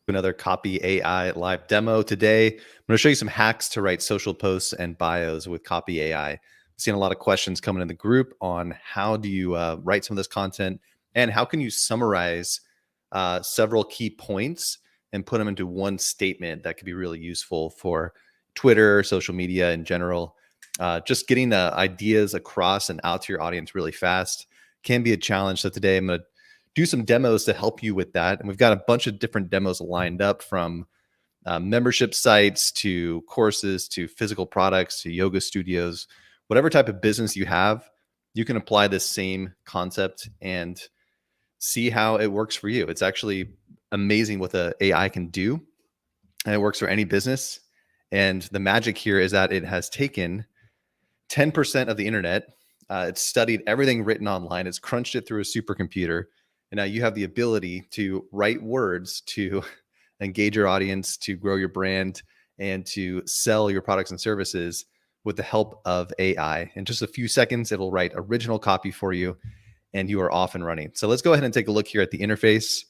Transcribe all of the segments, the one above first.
Another Copy AI live demo. Today, I'm going to show you some hacks to write social posts and bios with Copy AI. I've seen a lot of questions coming in the group on how do you write some of this content and how can you summarize several key points and put them into one statement that could be really useful for Twitter, social media in general. Just getting the ideas across and out to your audience really fast can be a challenge. So today I'm going to do some demos to help you with that. And we've got a bunch of different demos lined up, from membership sites to courses to physical products to yoga studios. Whatever type of business you have, you can apply this same concept and see how it works for you. It's actually amazing what the AI can do, and it works for any business. And the magic here is that it has taken 10% of the internet. It's studied everything written online. It's crunched it through a supercomputer. And now you have the ability to write words to engage your audience, to grow your brand, and to sell your products and services with the help of AI. In just a few seconds, it'll write original copy for you, and you are off and running. So let's go ahead and take a look here at the interface.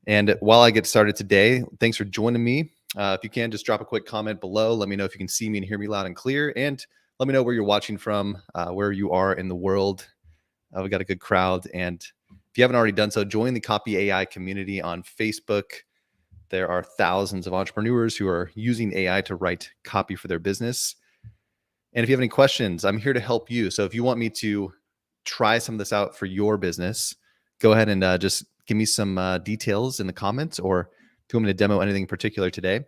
And while I get started today, thanks for joining me. If you can, just drop a quick comment below. Let me know if you can see me and hear me loud and clear. And let me know where you're watching from, where you are in the world. We got a good crowd. And if you haven't already done so, join the Copy AI community on Facebook. There are thousands of entrepreneurs who are using AI to write copy for their business. And if you have any questions, I'm here to help you. So if you want me to try some of this out for your business, go ahead and just give me some details in the comments, or if you want me to demo anything in particular today,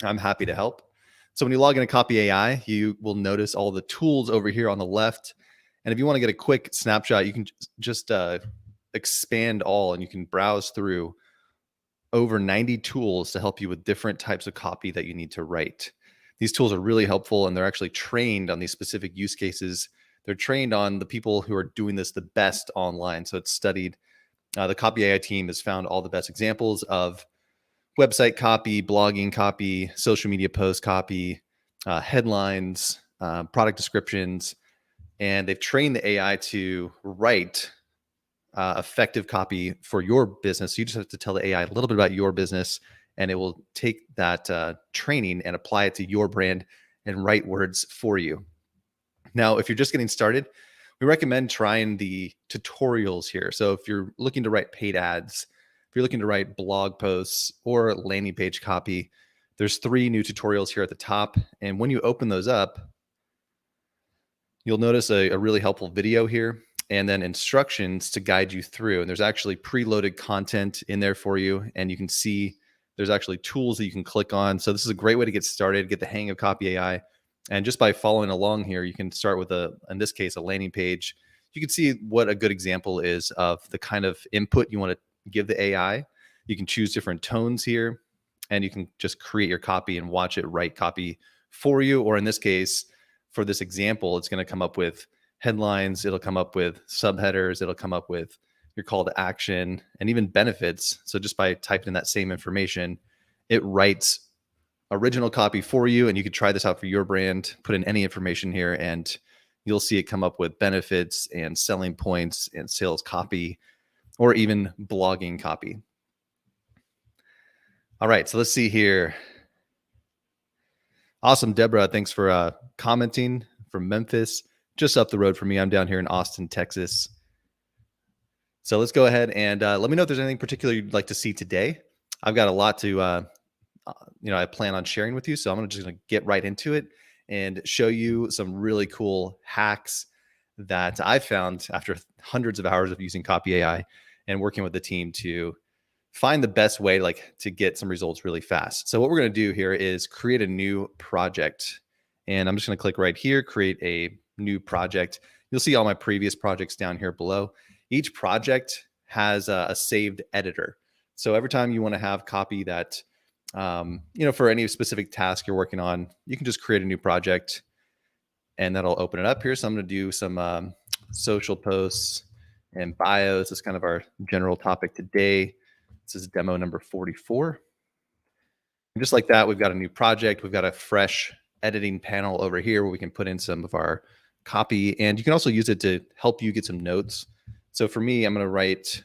I'm happy to help. So when you log into Copy AI, you will notice all the tools over here on the left. And if you want to get a quick snapshot, you can just expand all, and you can browse through over 90 tools to help you with different types of copy that you need to write. These tools are really helpful, and they're actually trained on these specific use cases. They're trained on the people who are doing this the best online. So it's studied. The Copy AI team has found all the best examples of website copy, blogging copy, social media post copy, headlines, product descriptions, and they've trained the AI to write effective copy for your business. So you just have to tell the AI a little bit about your business, and it will take that training and apply it to your brand and write words for you. Now, if you're just getting started, we recommend trying the tutorials here. So if you're looking to write paid ads, if you're looking to write blog posts or landing page copy, there's 3 new tutorials here at the top. And when you open those up, you'll notice a really helpful video here, and then instructions to guide you through. And there's actually preloaded content in there for you. And you can see there's actually tools that you can click on. So this is a great way to get started, get the hang of Copy AI. And just by following along here, you can start with in this case, a landing page. You can see what a good example is of the kind of input you want to give the AI. You can choose different tones here, and you can just create your copy and watch it write copy for you. Or in this case, for this example, it's going to come up with headlines. It'll come up with subheaders. It'll come up with your call to action and even benefits. So just by typing in that same information, it writes original copy for you. And you could try this out for your brand, put in any information here, and you'll see it come up with benefits and selling points and sales copy, or even blogging copy. All right, so let's see here. Awesome, Deborah. Thanks for commenting from Memphis, just up the road from me. I'm down here in Austin, Texas. So let's go ahead and let me know if there's anything particular you'd like to see today. I've got a lot to, I plan on sharing with you. So I'm just going to get right into it and show you some really cool hacks that I found after hundreds of hours of using Copy AI and working with the team to find the best way to get some results really fast. So what we're going to do here is create a new project. And I'm just going to click right here, create a new project. You'll see all my previous projects down here below. Each project has a saved editor. So every time you want to have copy that, for any specific task you're working on, you can just create a new project, and that'll open it up here. So I'm going to do some social posts and bios. That's kind of our general topic today. This is demo number 44. And just like that, we've got a new project. We've got a fresh editing panel over here where we can put in some of our copy, and you can also use it to help you get some notes. So for me, I'm going to write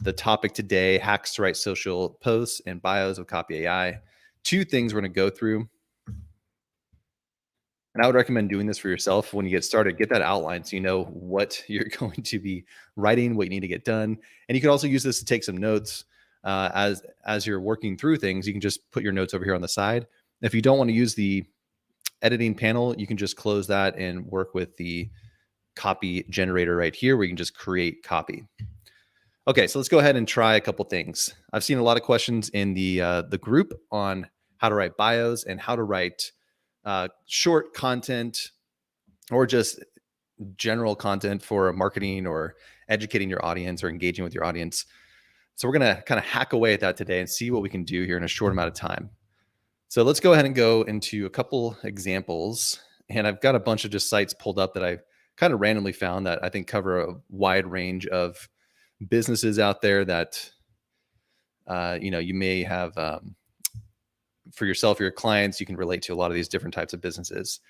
the topic today, hacks to write social posts and bios with CopyAI. Two things we're going to go through. And I would recommend doing this for yourself when you get started. Get that outline so you know what you're going to be writing, what you need to get done. And you can also use this to take some notes as you're working through things. You can just put your notes over here on the side. If you don't want to use the editing panel, you can just close that and work with the copy generator right here, where you can just create copy. Okay, so let's go ahead and try a couple things. I've seen a lot of questions in the group on how to write bios and how to write short content or just general content for marketing or educating your audience or engaging with your audience. So we're going to kind of hack away at that today and see what we can do here in a short amount of time. So let's go ahead and go into a couple examples. And I've got a bunch of just sites pulled up that I kind of randomly found that I think cover a wide range of businesses out there that you may have for yourself or your clients. You can relate to a lot of these different types of businesses.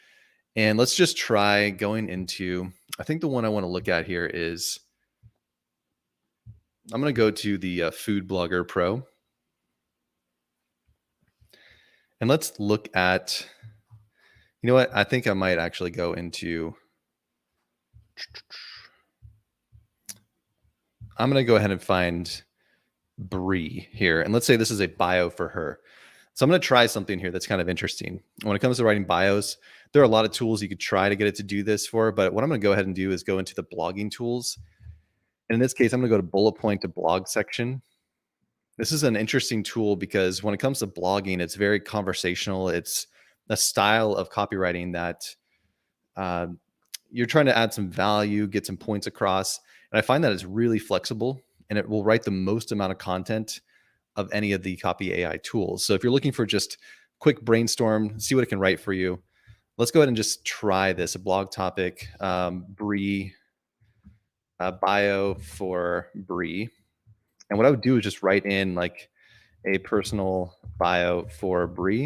And let's just try going into, I think the one I want to look at here is, I'm going to go to the Food Blogger Pro. And let's look at, you know what? I think I might actually go into, I'm going to go ahead and find Bree here. And let's say this is a bio for her. So I'm going to try something here that's kind of interesting. When it comes to writing bios, there are a lot of tools you could try to get it to do this for, but what I'm going to go ahead and do is go into the blogging tools. And in this case, I'm going to go to bullet point to blog section. This is an interesting tool because when it comes to blogging, it's very conversational. It's a style of copywriting that you're trying to add some value, get some points across. And I find that it's really flexible and it will write the most amount of content of any of the CopyAI tools. So if you're looking for just quick brainstorm, see what it can write for you. Let's go ahead and just try this. A blog topic, Bree, bio for Bree. And what I would do is just write in like a personal bio for Bree.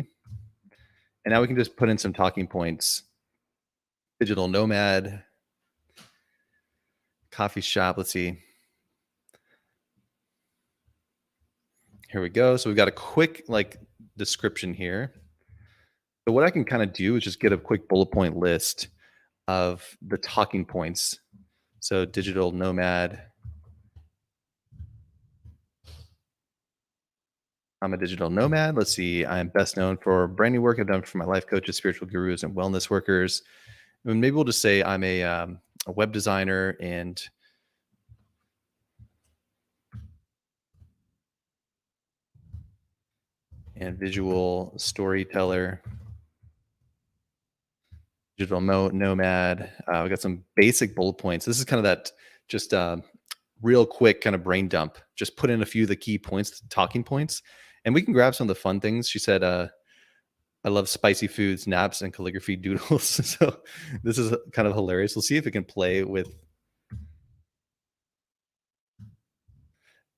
And now we can just put in some talking points. Digital nomad, coffee shop. Let's see. Here we go. So we've got a quick like description here. So what I can kind of do is just get a quick bullet point list of the talking points. So digital nomad. I'm a digital nomad. Let's see. I'm best known for branding work I've done for my life coaches, spiritual gurus, and wellness workers. And maybe we'll just say I'm a web designer and visual storyteller, digital nomad. We got some basic bullet points. This is kind of that just real quick kind of brain dump. Just put in a few of the key points, talking points, and we can grab some of the fun things. She said, I love spicy foods, naps, and calligraphy doodles. So this is kind of hilarious. We'll see if it can play with.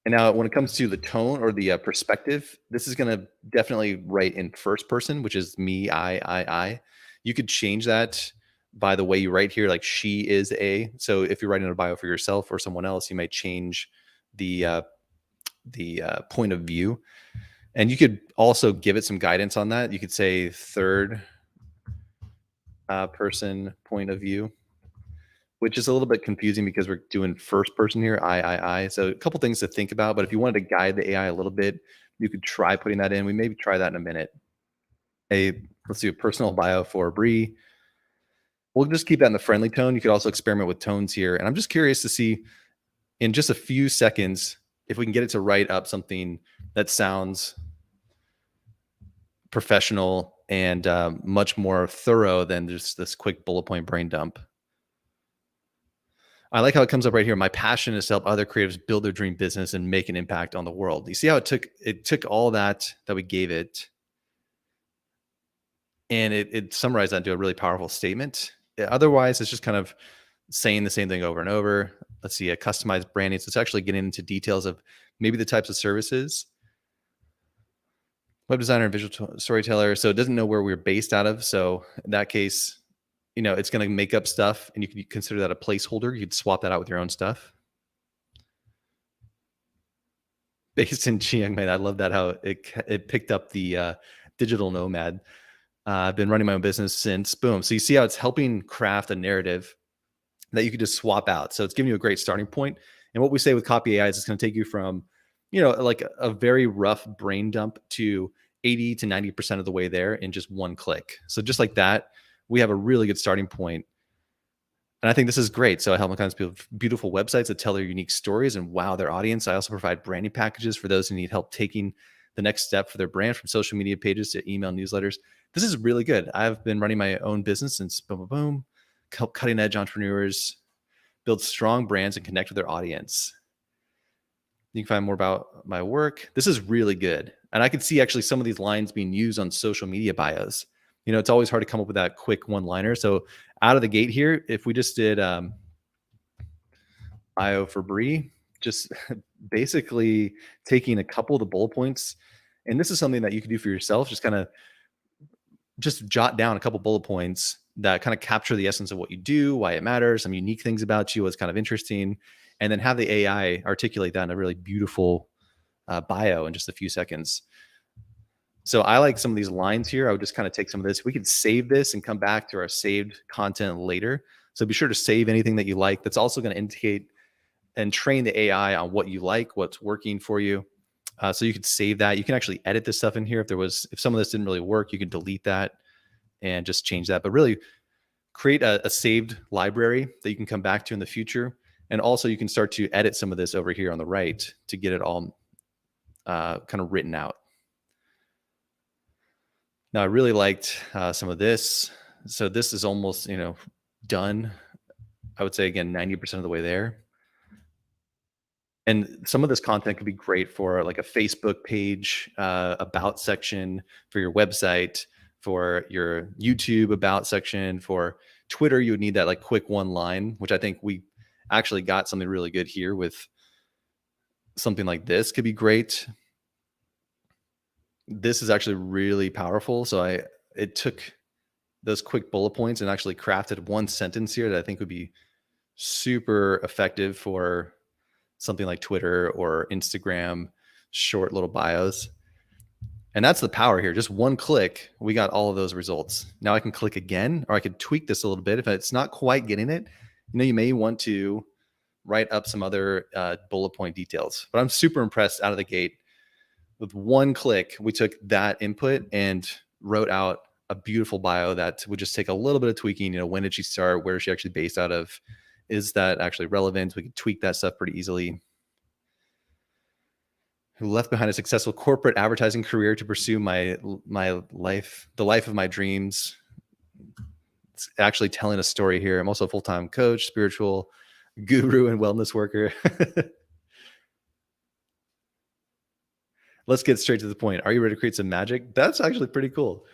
And now when it comes to the tone or the perspective, this is going to definitely write in first person, which is me, I. You could change that by the way you write here, like she is a. So if you're writing a bio for yourself or someone else, you might change the point of view. And you could also give it some guidance on that. You could say third person point of view, which is a little bit confusing because we're doing first person here, I. So a couple things to think about, but if you wanted to guide the AI a little bit, you could try putting that in. We maybe try that in a minute. Let's do a personal bio for Bree. We'll just keep that in the friendly tone. You could also experiment with tones here. And I'm just curious to see in just a few seconds, if we can get it to write up something that sounds professional and much more thorough than just this quick bullet point brain dump. I like how it comes up right here. My passion is to help other creatives build their dream business and make an impact on the world. You see how it took all that we gave it, and it summarized that into a really powerful statement. Otherwise, it's just kind of saying the same thing over and over. Let's see, a customized branding. So it's actually getting into details of maybe the types of services. Web designer and visual storyteller. So it doesn't know where we're based out of. So in that case, it's going to make up stuff, and you could consider that a placeholder. You could swap that out with your own stuff. based in Chiang Mai. I love that how it picked up the digital nomad. I've been running my own business since. Boom. So you see how it's helping craft a narrative that you could just swap out. So it's giving you a great starting point. And what we say with Copy AI is it's going to take you from, like a very rough brain dump to 80 to 90% of the way there in just one click. So just like that, we have a really good starting point. And I think this is great. So I help my clients build beautiful websites that tell their unique stories and wow their audience. I also provide branding packages for those who need help taking the next step for their brand, from social media pages to email newsletters. This is really good. I've been running my own business since boom, boom, boom. Help cutting edge entrepreneurs build strong brands and connect with their audience. You can find more about my work. This is really good. And I can see actually some of these lines being used on social media bios. It's always hard to come up with that quick one liner. So out of the gate here, if we just did bio for Bree, just basically taking a couple of the bullet points. And this is something that you can do for yourself. Just jot down a couple bullet points that kind of capture the essence of what you do, why it matters, some unique things about you, what's kind of interesting, and then have the AI articulate that in a really beautiful bio in just a few seconds. So I like some of these lines here. I would just kind of take some of this. We could save this and come back to our saved content later. So be sure to save anything that you like. That's also going to indicate and train the AI on what you like, what's working for you. So you could save that. You can actually edit this stuff in here. If some of this didn't really work, you can delete that and just change that. But really create a saved library that you can come back to in the future. And also you can start to edit some of this over here on the right to get it all kind of written out. Now I really liked some of this. So this is almost, done. I would say again, 90% of the way there. And some of this content could be great for like a Facebook page, about section, for your website, for your YouTube about section, for Twitter. You would need that like quick one line, which I think we actually got something really good here with something like this. Could be great. This is actually really powerful. So it took those quick bullet points and actually crafted one sentence here that I think would be super effective for something like Twitter or Instagram, short little bios. And that's the power here. Just one click, we got all of those results. Now I can click again, or I could tweak this a little bit. If it's not quite getting it, you may want to write up some other bullet point details. But I'm super impressed out of the gate. With one click, we took that input and wrote out a beautiful bio that would just take a little bit of tweaking. When did she start? Where is she actually based out of? Is that actually relevant? We could tweak that stuff pretty easily. Who left behind a successful corporate advertising career to pursue my life, the life of my dreams. It's actually telling a story here. I'm also a full-time coach, spiritual guru, and wellness worker. Let's get straight to the point. Are you ready to create some magic? That's actually pretty cool.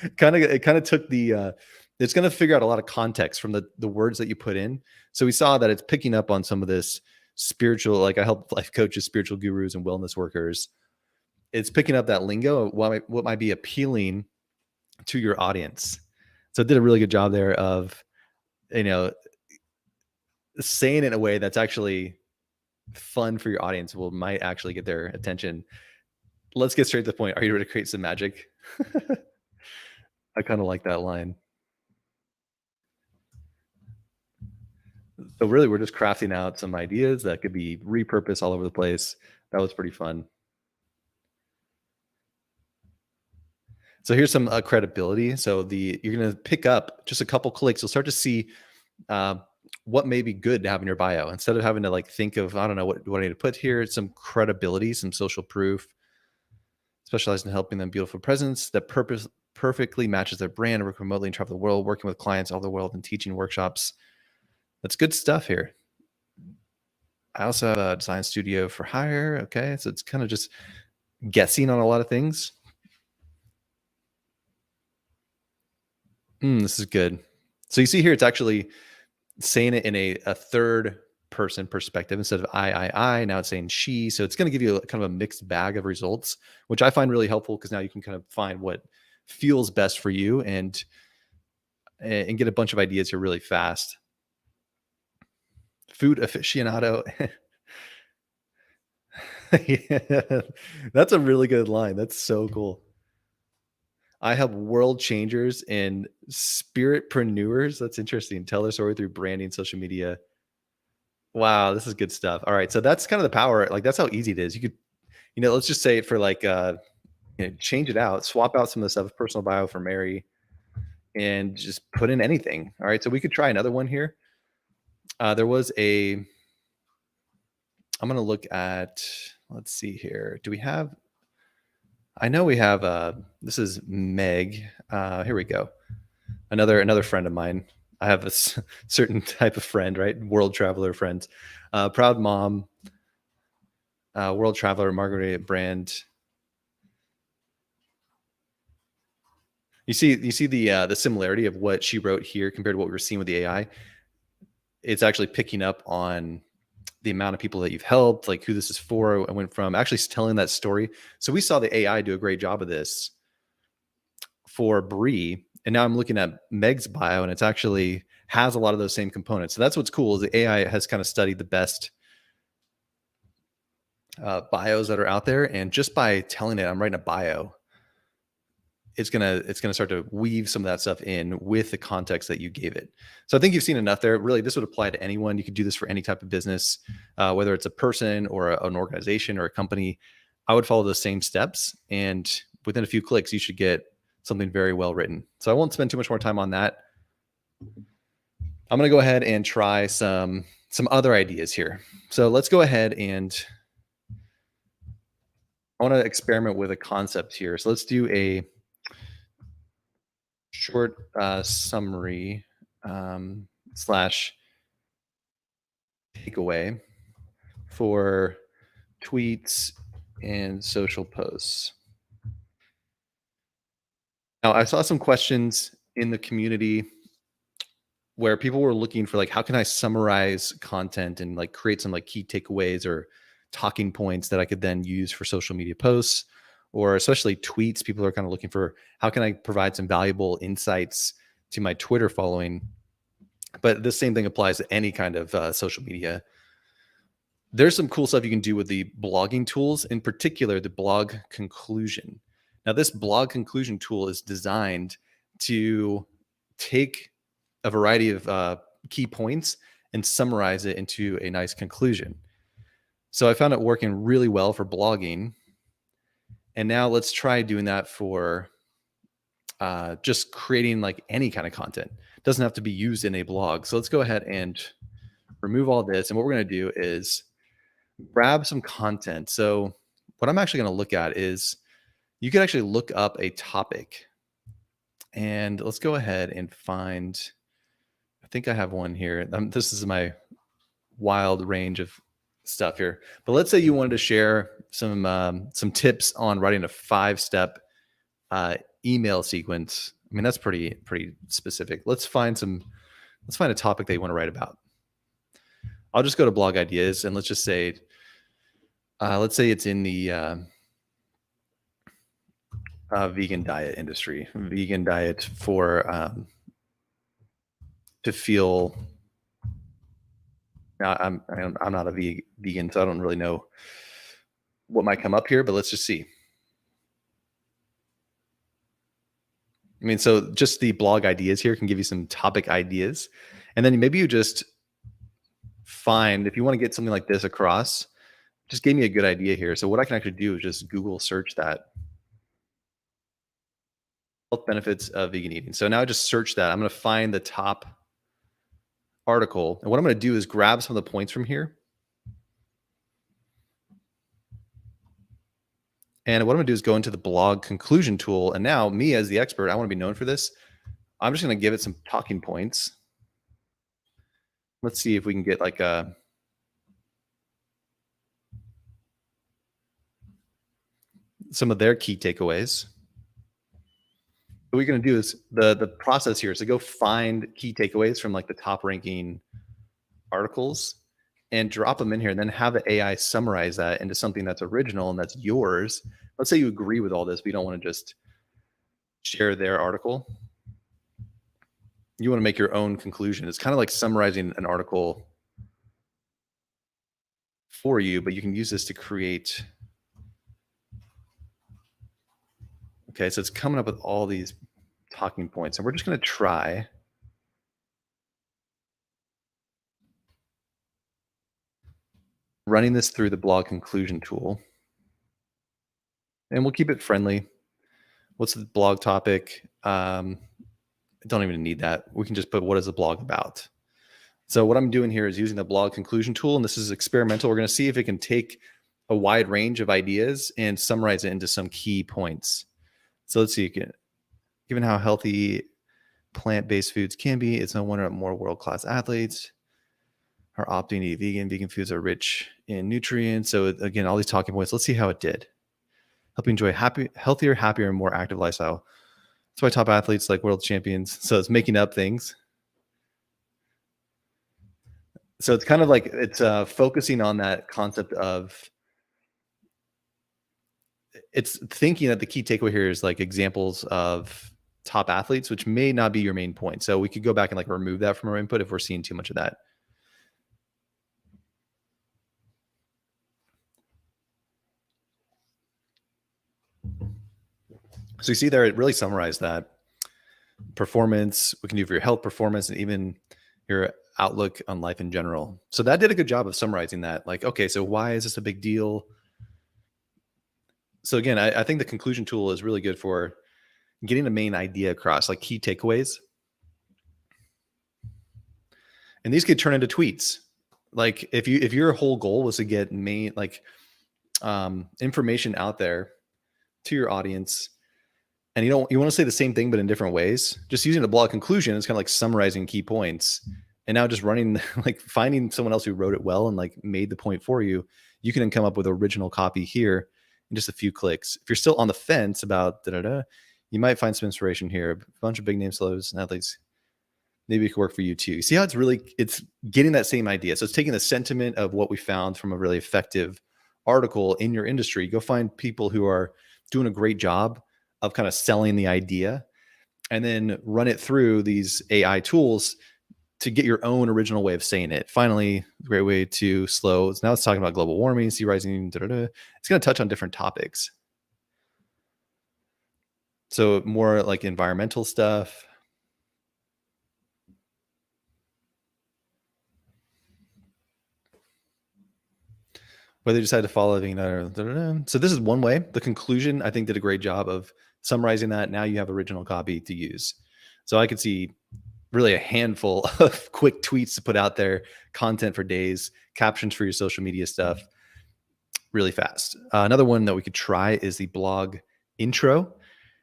It kind of took the it's going to figure out a lot of context from the words that you put in. So we saw that it's picking up on some of this spiritual, like I help life coaches, spiritual gurus, and wellness workers. It's picking up that lingo, what might be appealing to your audience. So it did a really good job there of, saying it in a way that's actually fun for your audience, might actually get their attention. Let's get straight to the point. Are you ready to create some magic? I kind of like that line. So really, we're just crafting out some ideas that could be repurposed all over the place. That was pretty fun. So here's some credibility. So you're going to pick up just a couple clicks. You'll start to see uh, what may be good to have in your bio instead of having to like think of, I don't know, what I need to put here. Some credibility, some social proof. Specialized in helping them beautiful presence that perfectly matches their brand, work remotely and travel the world, working with clients all over the world and teaching workshops. That's good stuff here. I also have a design studio for hire. Okay. So it's kind of just guessing on a lot of things. This is good. So you see here, it's actually saying it in a third person perspective instead of I. Now it's saying she. So it's going to give you kind of a mixed bag of results, which I find really helpful because now you can kind of find what feels best for you and get a bunch of ideas here really fast. Food aficionado. Yeah. That's a really good line. That's so cool. I help world changers and spiritpreneurs. That's interesting. Tell their story through branding, social media. Wow, this is good stuff. All right, so that's kind of the power. Like that's how easy it is. You could, let's just say it for like, change it out, swap out some of the stuff, personal bio for Mary, and just put in anything. All right, so we could try another one here. There was a. I'm gonna look at. Let's see here. Do we have? I know we have. This is Meg. Here we go. Another friend of mine. I have a certain type of friend, right? World traveler friends. Proud mom, world traveler, Margaret Brand. You see the similarity of what she wrote here compared to what we were seeing with the AI. It's actually picking up on the amount of people that you've helped, like who this is for. I went from actually telling that story. So we saw the AI do a great job of this for Bree, and now I'm looking at Meg's bio, and it's actually has a lot of those same components. So that's what's cool is the AI has kind of studied the best bios that are out there, and just by telling it I'm writing a bio, it's gonna start to weave some of that stuff in with the context that you gave it. So I think you've seen enough there. Really, this would apply to anyone. You could do this for any type of business, whether it's a person or an organization or a company. I would follow the same steps, and within a few clicks, you should get something very well written. So I won't spend too much more time on that. I'm going to go ahead and try some other ideas here. So let's go ahead and I want to experiment with a concept here. So let's do a short summary slash takeaway for tweets and social posts. Now, I saw some questions in the community where people were looking for like, how can I summarize content and like create some like key takeaways or talking points that I could then use for social media posts or especially tweets. People are kind of looking for how can I provide some valuable insights to my Twitter following. But the same thing applies to any kind of social media. There's some cool stuff you can do with the blogging tools, in particular, the blog conclusion. Now, this blog conclusion tool is designed to take a variety of key points and summarize it into a nice conclusion. So I found it working really well for blogging. And now let's try doing that for just creating like any kind of content. It doesn't have to be used in a blog. So let's go ahead and remove all this. And what we're going to do is grab some content. So what I'm actually going to look at is you can actually look up a topic. And let's go ahead and find, I think I have one here. This is my wild range of stuff here. But let's say you wanted to share some tips on writing a 5-step email sequence. I mean, that's pretty specific. Let's find a topic that you want to write about. I'll just go to blog ideas and let's just say, let's say it's in the vegan diet industry, vegan diet for to feel. Now, I'm not a vegan, so I don't really know what might come up here, but let's just see. I mean, so just the blog ideas here can give you some topic ideas. And then maybe you just find, if you want to get something like this across, just gave me a good idea here. So what I can actually do is just Google search that. Health benefits of vegan eating. So now I just search that. I'm going to find the top article. And what I'm going to do is grab some of the points from here. And what I'm going to do is go into the blog conclusion tool. And now me as the expert, I want to be known for this. I'm just going to give it some talking points. Let's see if we can get like some of their key takeaways. What we're going to do is the process here is to go find key takeaways from like the top ranking articles and drop them in here and then have the AI summarize that into something that's original and that's yours. Let's say you agree with all this, but you don't want to just share their article. You want to make your own conclusion. It's kind of like summarizing an article for you, but you can use this to create. Okay, so it's coming up with all these talking points, and we're just going to try running this through the blog conclusion tool, and we'll keep it friendly. What's the blog topic? Don't even need that. We can just put what is the blog about. So what I'm doing here is using the blog conclusion tool, and this is experimental. We're going to see if it can take a wide range of ideas and summarize it into some key points. So let's see. Given how healthy plant-based foods can be, it's no wonder that more world-class athletes are opting to eat vegan. Vegan foods are rich in nutrients. So again, all these talking points. Let's see how it did. Help you enjoy healthier, happier, and more active lifestyle. That's why top athletes like world champions. So it's making up things. So it's kind of like it's focusing on that concept of it's thinking that the key takeaway here is like examples of top athletes, which may not be your main point. So we could go back and like remove that from our input if we're seeing too much of that. So you see there, it really summarized that performance. We can do for your health performance and even your outlook on life in general. So that did a good job of summarizing that. Like, okay, so why is this a big deal? So again, I think the conclusion tool is really good for getting the main idea across, like key takeaways. And these could turn into tweets. Like if your whole goal was to get information out there to your audience, and you want to say the same thing but in different ways, just using a blog conclusion is kind of like summarizing key points. And now just running, like finding someone else who wrote it well and like made the point for you, you can then come up with original copy here in just a few clicks. If you're still on the fence about you might find some inspiration here. A bunch of big name celebs and athletes. Maybe it could work for you too. You see how it's getting that same idea. So it's taking the sentiment of what we found from a really effective article in your industry. Go find people who are doing a great job of kind of selling the idea, and then run it through these AI tools to get your own original way of saying it. Finally, great way to slow. Now it's talking about global warming, sea rising. It's going to touch on different topics. So more like environmental stuff. Whether you decide to follow it. So this is one way. The conclusion, I think, did a great job of summarizing that. Now you have original copy to use. So I could see really a handful of quick tweets to put out there, content for days, captions for your social media stuff really fast. Another one that we could try is the blog intro.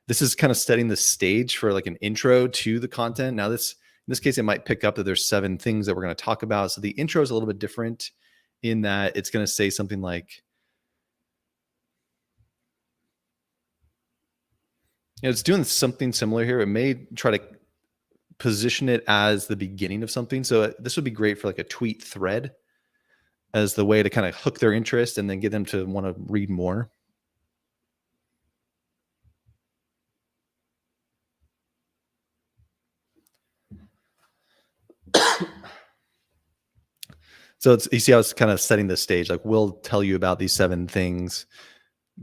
This is kind of setting the stage for like an intro to the content. Now in this case, it might pick up that there's 7 things that we're going to talk about. So the intro is a little bit different in that it's going to say something like, it's doing something similar here. It may try to position it as the beginning of something. So this would be great for like a tweet thread as the way to kind of hook their interest and then get them to want to read more. So you see how it's kind of setting the stage. Like we'll tell you about these 7 things.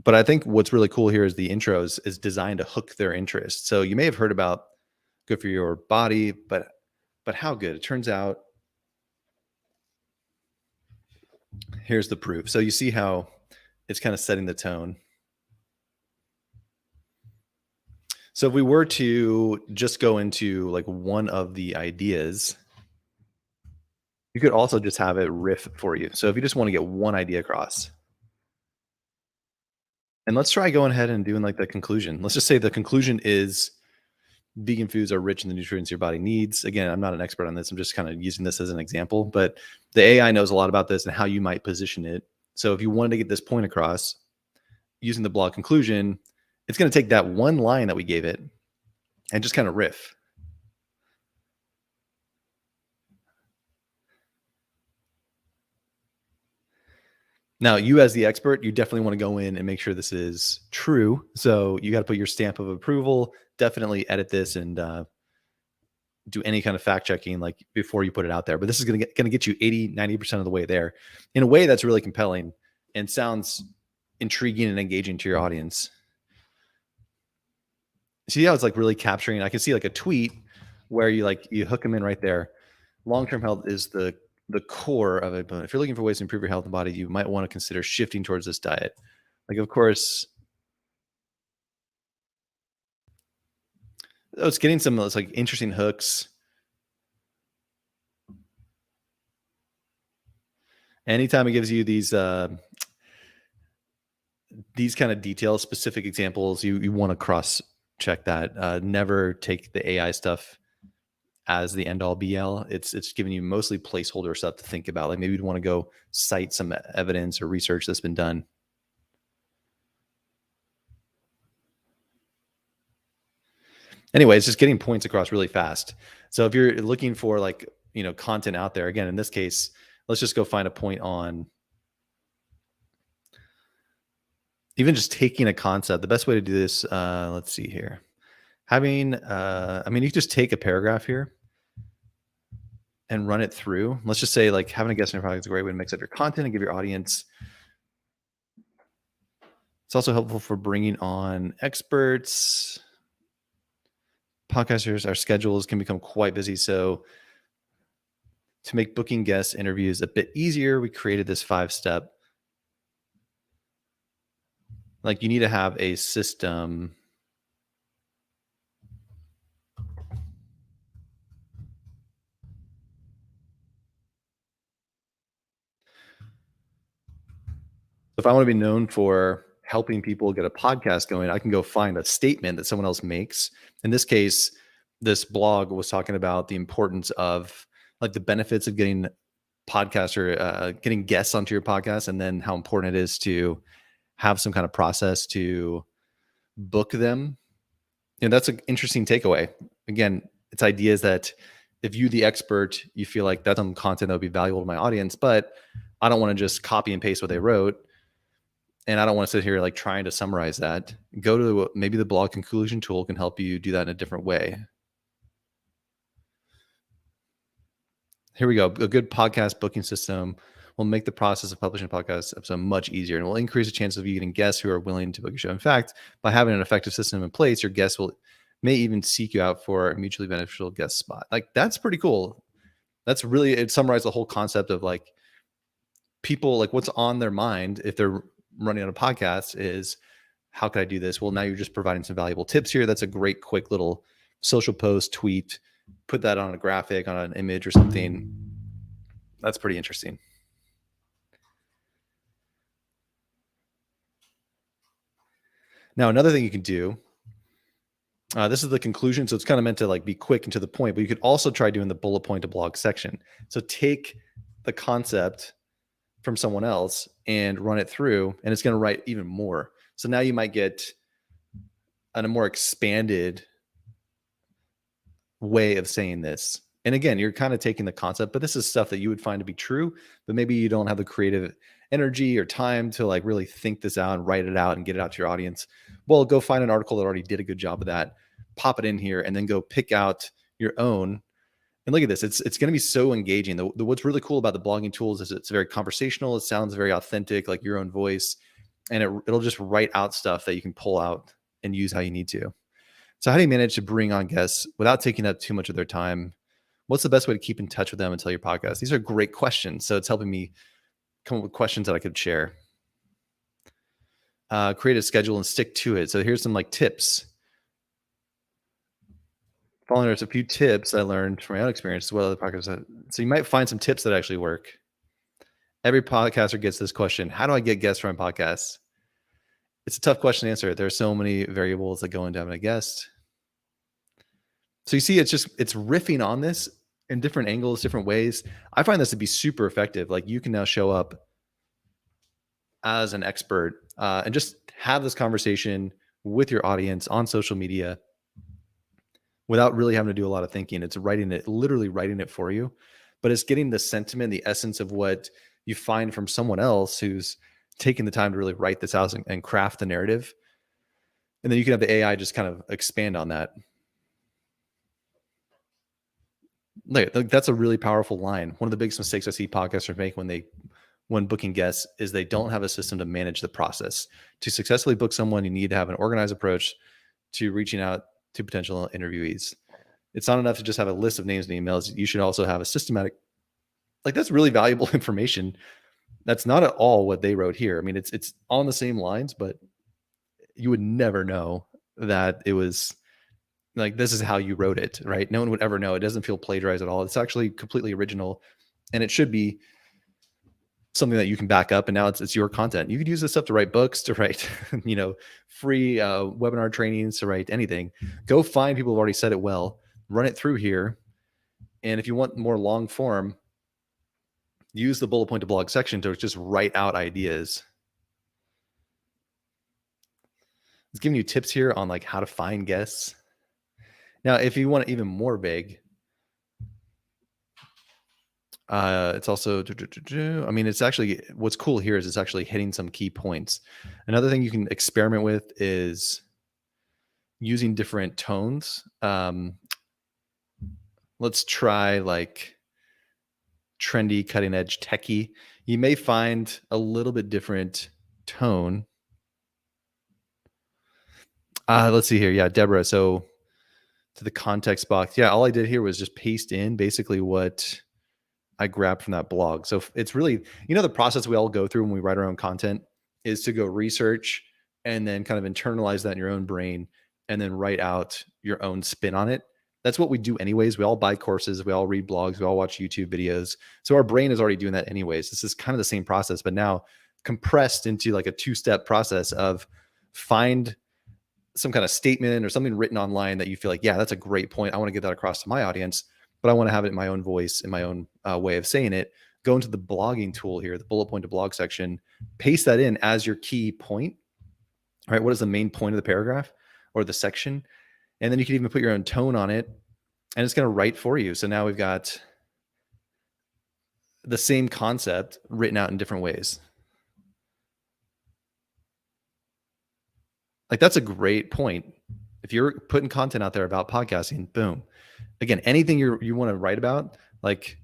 But I think what's really cool here is the intros is designed to hook their interest. So you may have heard about good for your body, but how good? It turns out, here's the proof. So you see how it's kind of setting the tone. So if we were to just go into like one of the ideas, you could also just have it riff for you. So if you just want to get one idea across, and let's try going ahead and doing like the conclusion. Let's just say the conclusion is vegan foods are rich in the nutrients your body needs. Again, I'm not an expert on this. I'm just kind of using this as an example, but the AI knows a lot about this and how you might position it. So if you wanted to get this point across using the blog conclusion, it's going to take that one line that we gave it and just kind of riff. Now, you as the expert, you definitely want to go in and make sure this is true. So you got to put your stamp of approval, definitely edit this and do any kind of fact checking like before you put it out there. But this is gonna get you 80, 90% of the way there in a way that's really compelling and sounds intriguing and engaging to your audience. See how it's like really capturing. I can see like a tweet where you hook them in right there. Long-term health is the core of it. But if you're looking for ways to improve your health and body, you might want to consider shifting towards this diet. Like, of course, it's getting some of those like interesting hooks. Anytime it gives you these kind of details, specific examples, you want to cross check that. Never take the AI stuff as the end all be all. It's giving you mostly placeholder stuff to think about. Like maybe you'd want to go cite some evidence or research that's been done. Anyways, just getting points across really fast. So if you're looking for like, content out there, again, in this case, let's just go find a point on even just taking a concept. The best way to do this, let's see here. Having, you just take a paragraph here and run it through. Let's just say like having a guest in your product is a great way to mix up your content and give your audience. It's also helpful for bringing on experts. Podcasters, our schedules can become quite busy. So to make booking guest interviews a bit easier, we created this 5-step. Like you need to have a system. If I want to be known for helping people get a podcast going, I can go find a statement that someone else makes. In this case, this blog was talking about the importance of like the benefits of getting getting guests onto your podcast, and then how important it is to have some kind of process to book them. That's an interesting takeaway. Again, it's ideas that if you, the expert, you feel like that's some content that would be valuable to my audience, but I don't want to just copy and paste what they wrote. And I don't want to sit here like trying to summarize that. Go to maybe the blog conclusion tool can help you do that in a different way. Here we go. A good podcast booking system will make the process of publishing a podcast episode much easier and will increase the chances of you getting guests who are willing to book your show. In fact, by having an effective system in place, your guests may even seek you out for a mutually beneficial guest spot. Like that's pretty cool. That's really, it summarized the whole concept of like people, like what's on their mind if they're running on a podcast is, how could I do this? Well, now you're just providing some valuable tips here. That's a great quick little social post, tweet, put that on a graphic, on an image or something. That's pretty interesting. Now, another thing you can do, this is the conclusion. So it's kind of meant to like be quick and to the point, but you could also try doing the bullet point to blog section. So take the concept from someone else and run it through, and it's going to write even more. So now you might get a more expanded way of saying this. And again, you're kind of taking the concept, but this is stuff that you would find to be true, but maybe you don't have the creative energy or time to like really think this out and write it out and get it out to your audience. Well, go find an article that already did a good job of that, pop it in here, and then go pick out your own. And look at this. It's going to be so engaging. What's really cool about the blogging tools is it's very conversational. It sounds very authentic, like your own voice, and it'll just write out stuff that you can pull out and use how you need to. So how do you manage to bring on guests without taking up too much of their time? What's the best way to keep in touch with them and tell your podcast? These are great questions. So it's helping me come up with questions that I could share. Create a schedule and stick to it. So here's some like tips. Following, there's a few tips I learned from my own experience as well as other podcasts. So you might find some tips that actually work. Every podcaster gets this question: how do I get guests for my podcast? It's a tough question to answer. There are so many variables that go into having a guest. So you see, it's riffing on this in different angles, different ways. I find this to be super effective. Like you can now show up as an expert and just have this conversation with your audience on social media without really having to do a lot of thinking. It's literally writing it for you, but it's getting the sentiment, the essence of what you find from someone else who's taking the time to really write this out and craft the narrative. And then you can have the AI just kind of expand on that. Like, that's a really powerful line. One of the biggest mistakes I see podcasters make when booking guests is they don't have a system to manage the process. To successfully book someone, you need to have an organized approach to reaching out to potential interviewees. It's not enough to just have a list of names and emails. You should also have a systematic, like, that's really valuable information. That's not at all what they wrote here. I mean, it's on the same lines, but you would never know that it was like, this is how you wrote it, right? No one would ever know. It doesn't feel plagiarized at all. It's actually completely original, and it should be something that you can back up. And now it's your content. You could use this stuff to write books, to write, free webinar trainings, to write anything. Go find people who've already said it well, run it through here. And if you want more long form, use the bullet point to blog section to just write out ideas. It's giving you tips here on like how to find guests. Now, if you want it even more vague, it's also, I mean, it's actually, what's cool here is it's actually hitting some key points. Another thing you can experiment with is using different tones. Let's try like trendy, cutting edge, techie. You may find a little bit different tone. Let's see here. Yeah, Deborah. So to the context box. Yeah, all I did here was just paste in basically what I grabbed from that blog. So it's really, the process we all go through when we write our own content is to go research and then kind of internalize that in your own brain and then write out your own spin on it. That's what we do anyways. We all buy courses, we all read blogs, we all watch YouTube videos. So our brain is already doing that anyways. This is kind of the same process, but now compressed into like a 2-step process of find some kind of statement or something written online that you feel like, yeah, that's a great point. I want to get that across to my audience, but I want to have it in my own voice, in my own way of saying it. Go into the blogging tool here, the bullet point to blog section, paste that in as your key point. All right, what is the main point of the paragraph or the section? And then you can even put your own tone on it, and it's going to write for you. So now we've got the same concept written out in different ways. Like, that's a great point. If you're putting content out there about podcasting, boom. Again, anything you want to write about, like,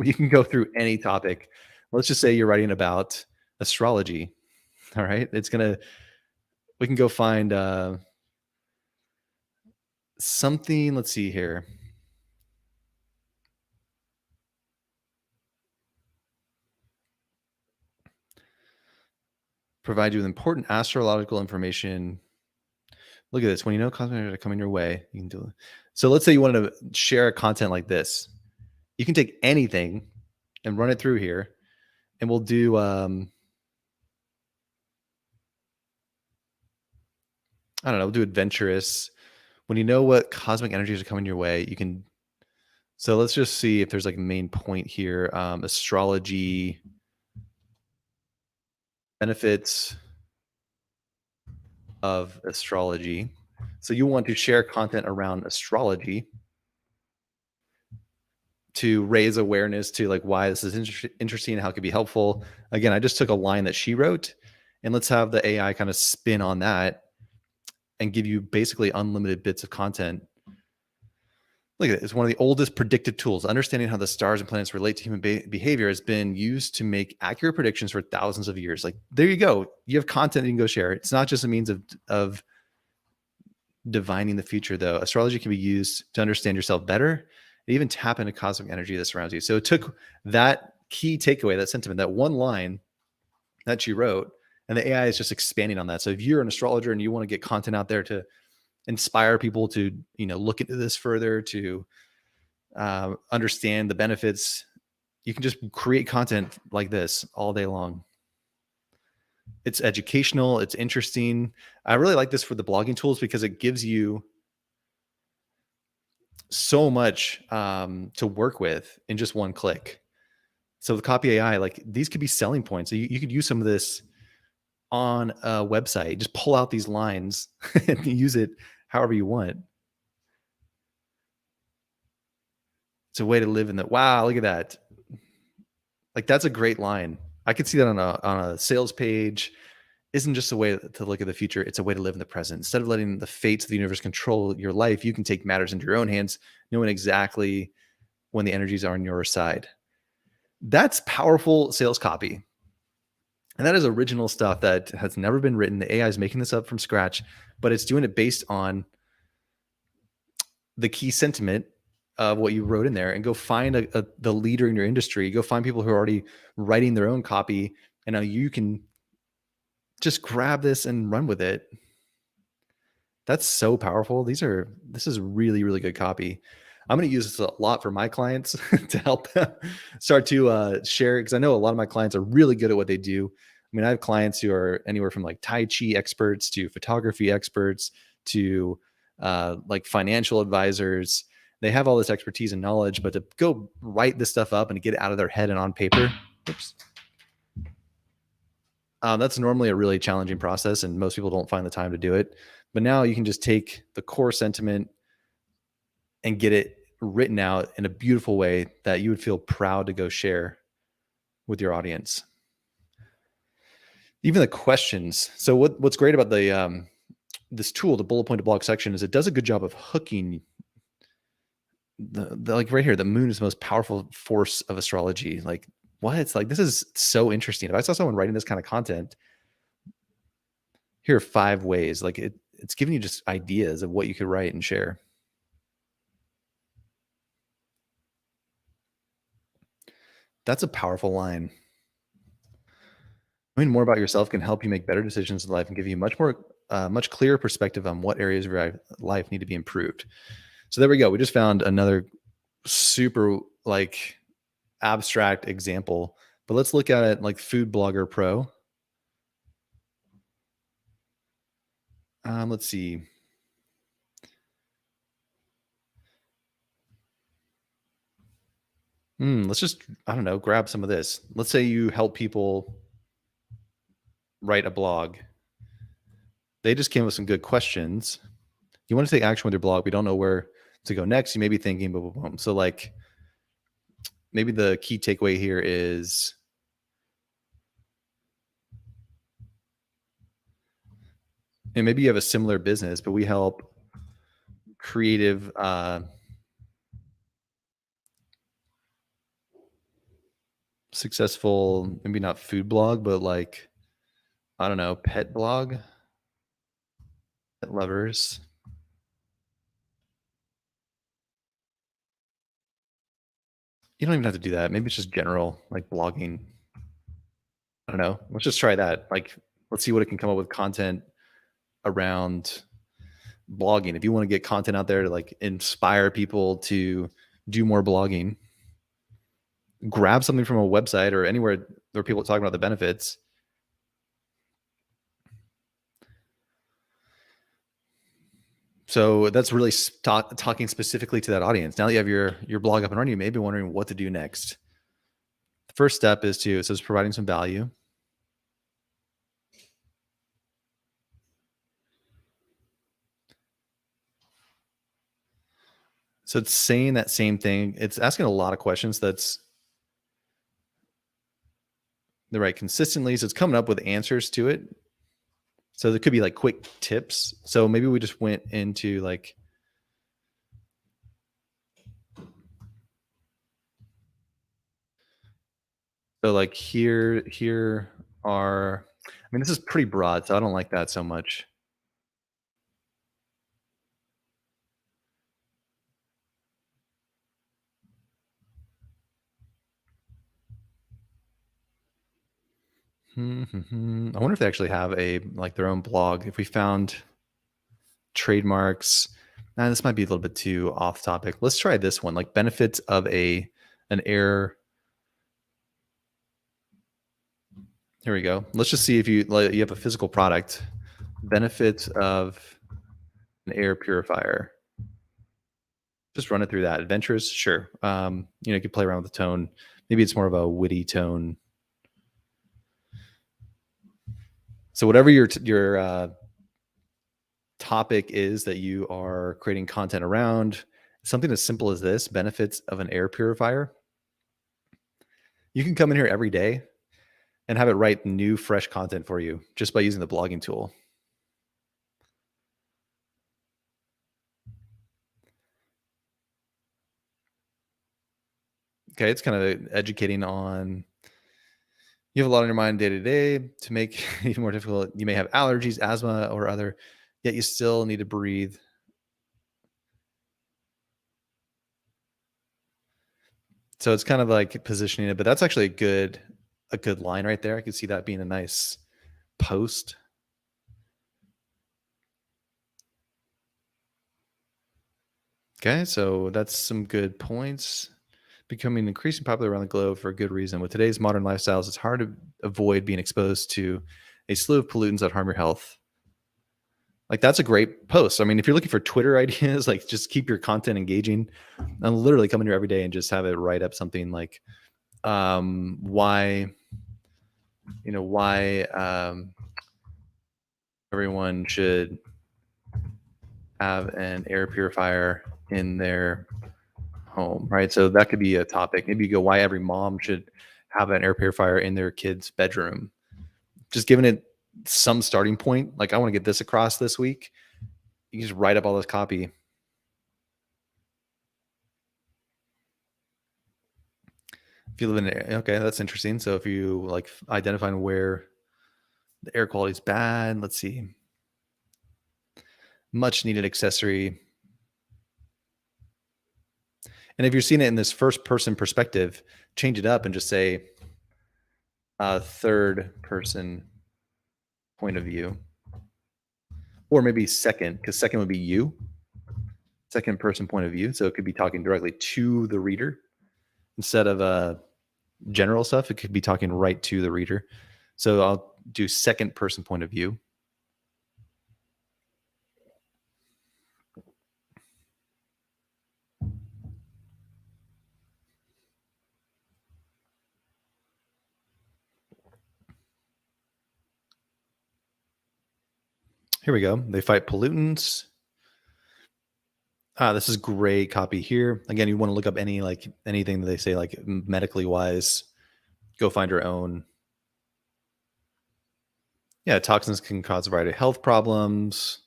you can go through any topic. Let's just say you're writing about astrology. All right. We can go find something. Let's see here. Provide you with important astrological information. Look at this. When you know content are coming your way, you can do it. So let's say you wanted to share content like this. You can take anything and run it through here, and we'll do I don't know, we'll do adventurous. When you know what cosmic energies are coming your way, you can. So let's just see if there's like a main point here. Astrology benefits of astrology. So you want to share content around astrology to raise awareness to like why this is interesting and how it could be helpful. Again, I just took a line that she wrote, and let's have the AI kind of spin on that and give you basically unlimited bits of content. Look at it. It's one of the oldest predictive tools. Understanding how the stars and planets relate to human behavior has been used to make accurate predictions for thousands of years. Like, there you go. You have content you can go share. It's not just a means of divining the future, though. Astrology can be used to understand yourself better, and even tap into cosmic energy that surrounds you. So it took that key takeaway, that sentiment, that one line that you wrote, and the AI is just expanding on that. So if you're an astrologer and you want to get content out there to inspire people to, look into this further, to understand the benefits, you can just create content like this all day long. It's educational. It's interesting. I really like this for the blogging tools because it gives you so much to work with in just one click. So with CopyAI, like, these could be selling points. So you could use some of this on a website. Just pull out these lines and use it however you want. It's a way to live in the, wow, look at that. Like, that's a great line. I could see that on a sales page. isn't just a way to look at the future, it's a way to live in the present. Instead of letting the fates of the universe control your life, you can take matters into your own hands, knowing exactly when the energies are on your side. That's powerful sales copy. And that is original stuff that has never been written. The AI is making this up from scratch, but it's doing it based on the key sentiment of what you wrote in there. And go find the leader in your industry. Go find people who are already writing their own copy. And now you can just grab this and run with it. That's so powerful. This is really, really good copy. I'm going to use this a lot for my clients to help them start to share, because I know a lot of my clients are really good at what they do. I mean, I have clients who are anywhere from like Tai Chi experts to photography experts to like financial advisors. They have all this expertise and knowledge, but to go write this stuff up and to get it out of their head and on paper, oops, that's normally a really challenging process, and most people don't find the time to do it. But now you can just take the core sentiment and get it written out in a beautiful way that you would feel proud to go share with your audience. Even the questions. So what's great about the this tool, the bullet point to blog section, is it does a good job of hooking the like right here, the moon is the most powerful force of astrology. Like, what? It's like, this is so interesting. If I saw someone writing this kind of content, here are 5 ways. Like it's giving you just ideas of what you could write and share. That's a powerful line. Knowing more about yourself can help you make better decisions in life and give you much clearer perspective on what areas of your life need to be improved. So there we go. We just found another super like abstract example, but let's look at it like Food Blogger Pro. Let's see. Let's just, I don't know, grab some of this. Let's say you help people write a blog. They just came with some good questions. You want to take action with your blog, but you don't know where to go next. You may be thinking, boom, boom, boom. So like maybe the key takeaway here is and maybe you have a similar business, but we help creative successful, maybe not food blog, but like, I don't know, pet blog, pet lovers. You don't even have to do that. Maybe it's just general, like blogging. I don't know. Let's just try that. Like, let's see what it can come up with content around blogging. If you want to get content out there to like inspire people to do more blogging, grab something from a website or anywhere where people are talking about the benefits. So that's really talking specifically to that audience. Now that you have your blog up and running, you may be wondering what to do next. The first step is it says providing some value. So it's saying that same thing. It's asking a lot of questions. That's the right consistently. So it's coming up with answers to it. So there could be like quick tips. So maybe we just went into like, so like here are, I mean, this is pretty broad, so I don't like that so much. I wonder if they actually have like their own blog. If we found trademarks, this might be a little bit too off topic. Let's try this one, like benefits of an air. Here we go. Let's just see if you have a physical product. Benefits of an air purifier. Just run it through that. Adventurous, sure. You could play around with the tone. Maybe it's more of a witty tone. So whatever your topic is that you are creating content around, something as simple as this, benefits of an air purifier. You can come in here every day and have it write new, fresh content for you just by using the blogging tool. Okay, it's kind of educating on you have a lot on your mind day to day. To make it even more difficult, you may have allergies, asthma, or other, yet you still need to breathe. So it's kind of like positioning it, but that's actually a good line right there. I could see that being a nice post. Okay, so that's some good points. Becoming increasingly popular around the globe for a good reason. With today's modern lifestyles, it's hard to avoid being exposed to a slew of pollutants that harm your health. Like that's a great post. I mean, if you're looking for Twitter ideas, like just keep your content engaging and literally come in here every day and just have it write up something like why everyone should have an air purifier in their home, right? So that could be a topic. Maybe you go why every mom should have an air purifier in their kid's bedroom. Just giving it some starting point. Like I want to get this across this week. You can just write up all this copy. If you live in an, okay, that's interesting. So if you like identifying where the air quality is bad, let's see. Much needed accessory. And if you're seeing it in this first person perspective, change it up and just say a third person point of view. Or maybe second, because second would be you, second person point of view. So it could be talking directly to the reader instead of general stuff. It could be talking right to the reader. So I'll do second person point of view. Here we go. They fight pollutants. This is great copy here. Again, you want to look up anything that they say like medically wise. Go find your own. Yeah, toxins can cause a variety of health problems.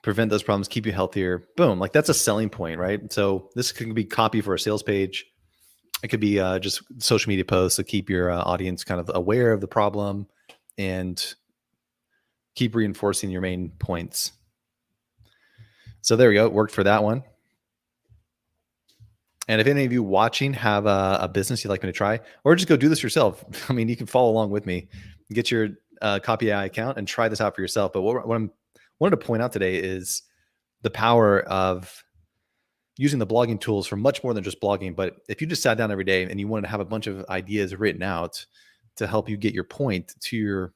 Prevent those problems, keep you healthier. Boom. Like that's a selling point, right? So this could be copy for a sales page. It could be just social media posts to keep your audience kind of aware of the problem and keep reinforcing your main points. So there we go. It worked for that one. And if any of you watching have a business you'd like me to try, or just go do this yourself, I mean, you can follow along with me, get your CopyAI account and try this out for yourself. But what I'm wanted to point out today is the power of using the blogging tools for much more than just blogging. But if you just sat down every day and you wanted to have a bunch of ideas written out to help you get your point to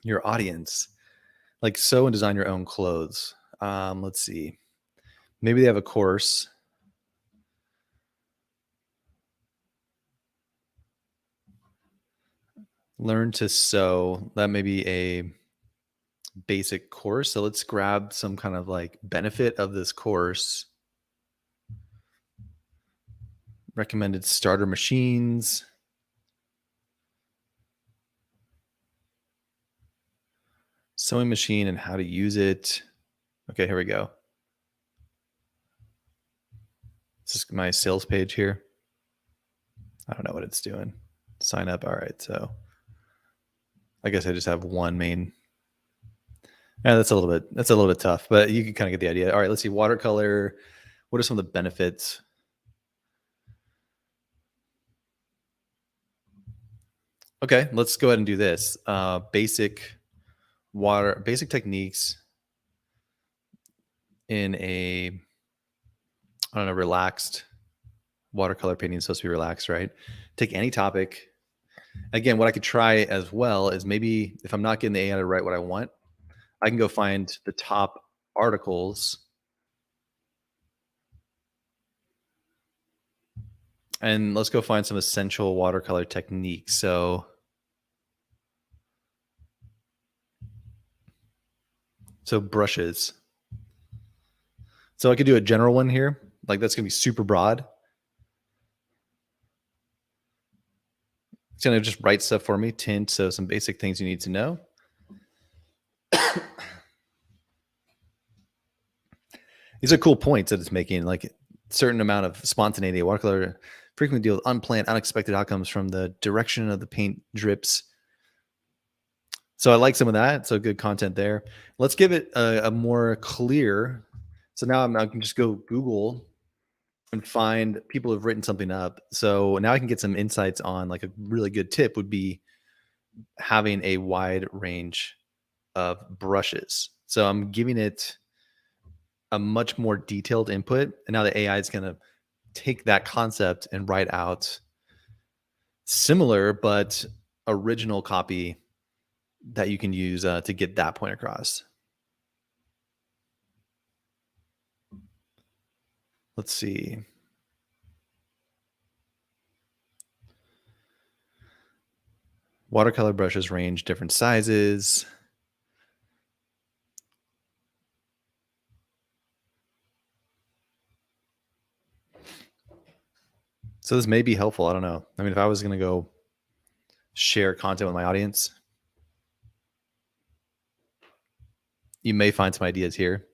your audience, like sew and design your own clothes. Let's see. Maybe they have a course. Learn to sew. That may be a basic course. So let's grab some kind of like benefit of this course. Recommended starter machines. Sewing machine and how to use it. Okay, here we go. This is my sales page here. I don't know what it's doing. Sign up. All right. So I guess I just have one main. Yeah, that's a little bit tough, but you can kind of get the idea. All right, let's see. Watercolor. What are some of the benefits? Okay, let's go ahead and do this. Basic techniques in a, I don't know, relaxed watercolor painting is supposed to be relaxed, right? Take any topic. Again, what I could try as well is maybe if I'm not getting the AI to write what I want, I can go find the top articles and let's go find some essential watercolor techniques. So brushes. So I could do a general one here. Like that's going to be super broad. It's going to just write stuff for me, tint, so some basic things you need to know. These are cool points that it's making, like a certain amount of spontaneity. Watercolor frequently deal with unplanned, unexpected outcomes from the direction of the paint drips. So I like some of that. So good content there. Let's give it a more clear. So now I can just go Google and find people who've written something up. So now I can get some insights on, like, a really good tip would be having a wide range of brushes. So I'm giving it a much more detailed input. And now the AI is going to take that concept and write out similar but original copy that you can use to get that point across. Let's see. Watercolor brushes range different sizes. So this may be helpful. I don't know. I mean, if I was going to go share content with my audience, you may find some ideas here.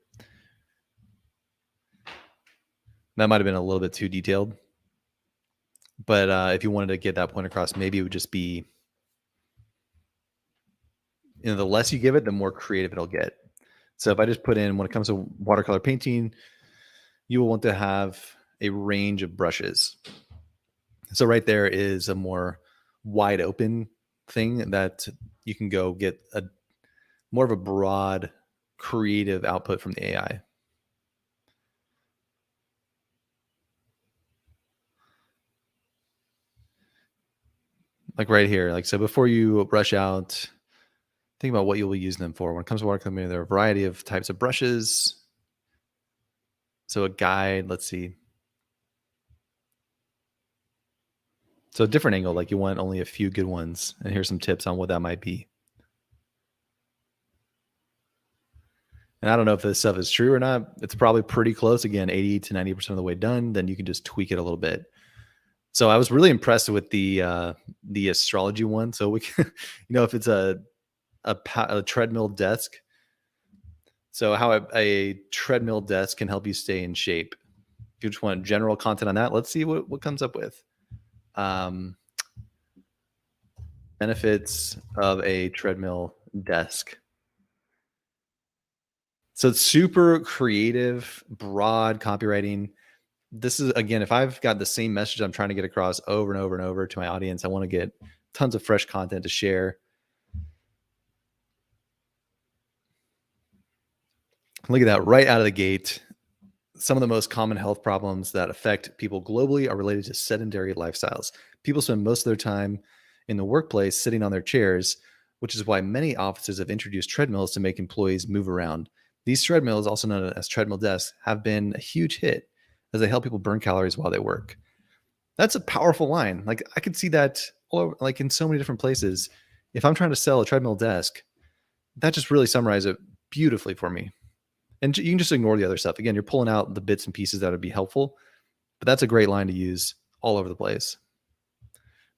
That might have been a little bit too detailed. But if you wanted to get that point across, maybe it would just be, the less you give it, the more creative it'll get. So if I just put in, when it comes to watercolor painting, you will want to have a range of brushes. So right there is a more wide open thing that you can go get a more of a broad creative output from the AI. Like right here, like, so before you brush out, think about what you will use them for. When it comes to watercolor, there are a variety of types of brushes. So a guide, let's see. So a different angle, like you want only a few good ones. And here's some tips on what that might be. And I don't know if this stuff is true or not. It's probably pretty close. Again, 80 to 90% of the way done. Then you can just tweak it a little bit. So I was really impressed with the astrology one. So we can, if it's a treadmill desk. So how a treadmill desk can help you stay in shape. If you just want general content on that, let's see what comes up with. Benefits of a treadmill desk. So it's super creative, broad copywriting. This is, again, if I've got the same message I'm trying to get across over and over and over to my audience, I want to get tons of fresh content to share. Look at that right out of the gate. Some of the most common health problems that affect people globally are related to sedentary lifestyles. People spend most of their time in the workplace sitting on their chairs, which is why many offices have introduced treadmills to make employees move around. These treadmills, also known as treadmill desks, have been a huge hit as they help people burn calories while they work. That's a powerful line. Like, I could see that all over, like, in so many different places. If I'm trying to sell a treadmill desk, that just really summarizes it beautifully for me. And you can just ignore the other stuff. Again, you're pulling out the bits and pieces that would be helpful, but that's a great line to use all over the place.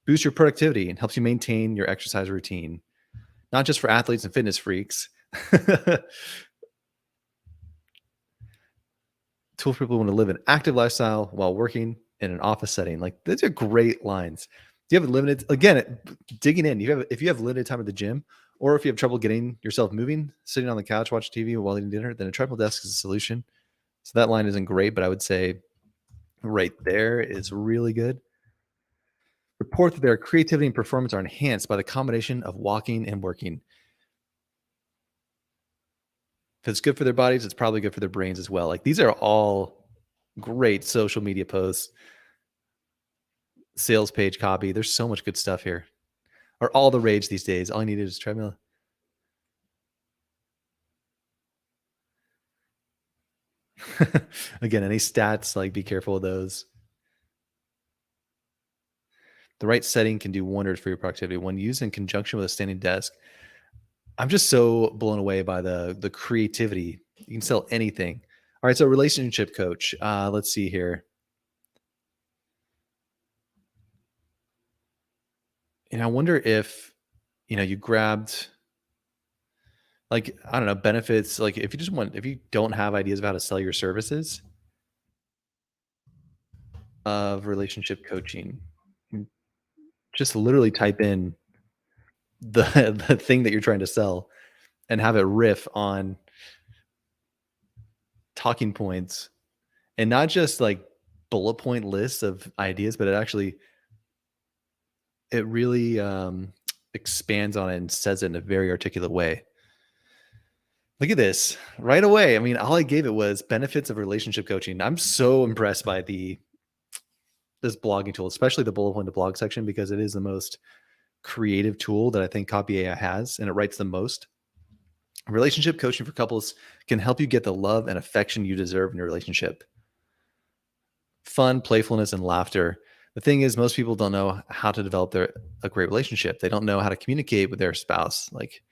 Boost your productivity and helps you maintain your exercise routine, not just for athletes and fitness freaks. Tool for people who want to live an active lifestyle while working in an office setting. Like, those are great lines. Do you have limited, again, digging in, if you have limited time at the gym, or if you have trouble getting yourself moving, sitting on the couch, watching TV while eating dinner, then a treadmill desk is a solution. So that line isn't great, but I would say right there is really good. Report that their creativity and performance are enhanced by the combination of walking and working. If it's good for their bodies, it's probably good for their brains as well. Like, these are all great social media posts, sales page copy. There's so much good stuff here. Are all the rage these days. All you need is a treadmill. Again, any stats, like, be careful of those. The right setting can do wonders for your productivity when used in conjunction with a standing desk. I'm just so blown away by the creativity. You can sell anything. All right, so relationship coach. Let's see here. And I wonder if, you grabbed, like, I don't know, benefits, like if you don't have ideas about how to sell your services of relationship coaching, mm, just literally type in the the thing that you're trying to sell and have it riff on talking points, and not just like bullet point lists of ideas, but it really expands on it and says it in a very articulate way. Look at this right away. I mean, all I gave it was benefits of relationship coaching. I'm so impressed by this blogging tool, especially the bullet point to blog section, because it is the most creative tool that I think CopyAI has, and it writes the most. Relationship coaching for couples can help you get the love and affection you deserve in your relationship. Fun, playfulness, and laughter. The thing is, most people don't know how to develop a great relationship. They don't know how to communicate with their spouse. Like,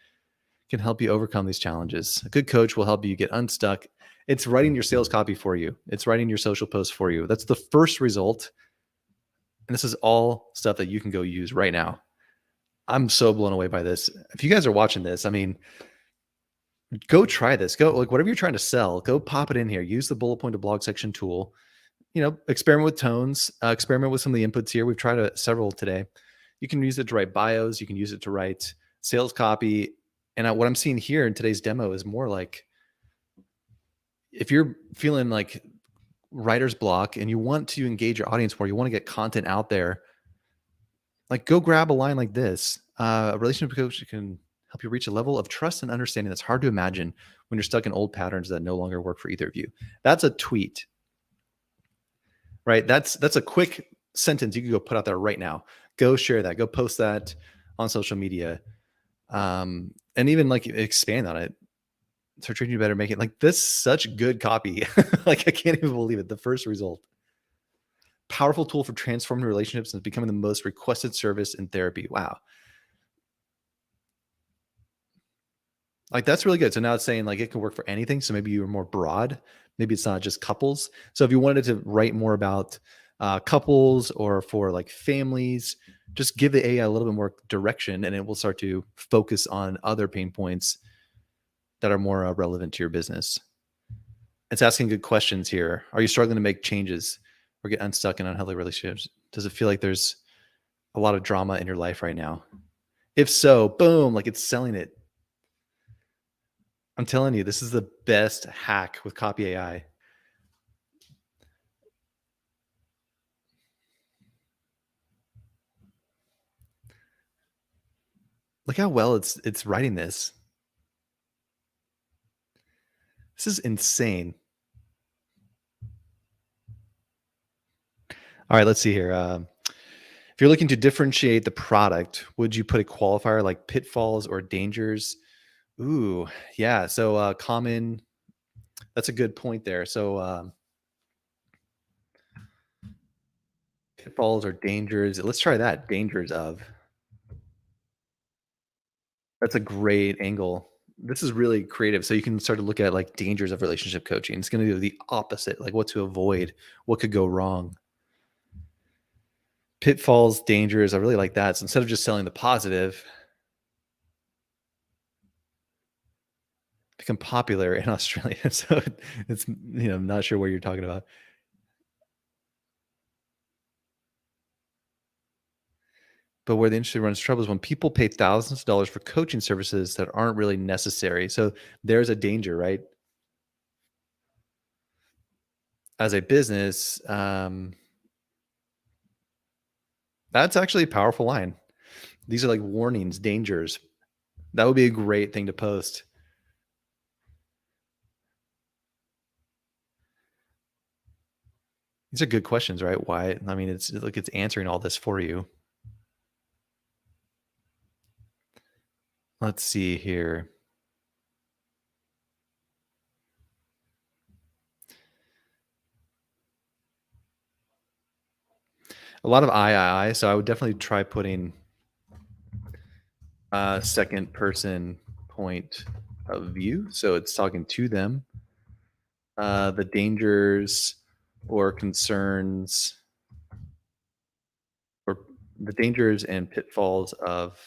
can help you overcome these challenges. A good coach will help you get unstuck. It's writing your sales copy for you. It's writing your social posts for you. That's the first result. And this is all stuff that you can go use right now. I'm so blown away by this. If you guys are watching this, I mean, go try this. Go, like, whatever you're trying to sell, go pop it in here. Use the bullet point to blog section tool. Experiment with tones, experiment with some of the inputs here. We've tried several today. You can use it to write bios. You can use it to write sales copy. And what I'm seeing here in today's demo is more like, if you're feeling like writer's block and you want to engage your audience more, you want to get content out there, like, go grab a line like this. A relationship coach can help you reach a level of trust and understanding that's hard to imagine when you're stuck in old patterns that no longer work for either of you. That's a tweet, right? That's a quick sentence you can go put out there right now. Go share that. Go post that on social media, and even like expand on it. Start treating you better. Make it like this. Such good copy. Like, I can't even believe it. The first result. Powerful tool for transforming relationships and becoming the most requested service in therapy. Wow. Like, that's really good. So now it's saying like it can work for anything. So maybe you're more broad. Maybe it's not just couples. So if you wanted to write more about couples or for like families, just give the AI a little bit more direction, and it will start to focus on other pain points that are more relevant to your business. It's asking good questions here. Are you struggling to make changes or get unstuck in unhealthy relationships? Does it feel like there's a lot of drama in your life right now? If so, boom, like, it's selling it. I'm telling you, this is the best hack with Copy AI. Look how well it's writing this. This is insane. All right, let's see here. If you're looking to differentiate the product, would you put a qualifier like pitfalls or dangers? Ooh, yeah. So common. That's a good point there. So pitfalls or dangers. Let's try that. Dangers of. That's a great angle. This is really creative. So you can start to look at like dangers of relationship coaching. It's going to do the opposite, like what to avoid, what could go wrong. Pitfalls, dangers. I really like that. So instead of just selling the positive, become popular in Australia. So it's, I'm not sure what you're talking about. But where the industry runs trouble is when people pay thousands of dollars for coaching services that aren't really necessary. So there's a danger, right? As a business, that's actually a powerful line. These are like warnings, dangers. That would be a great thing to post. These are good questions, right? Why? I mean, it's like it's answering all this for you. Let's see here. A lot of I. So I would definitely try putting a second person point of view. So it's talking to them. The dangers or concerns or the dangers and pitfalls of.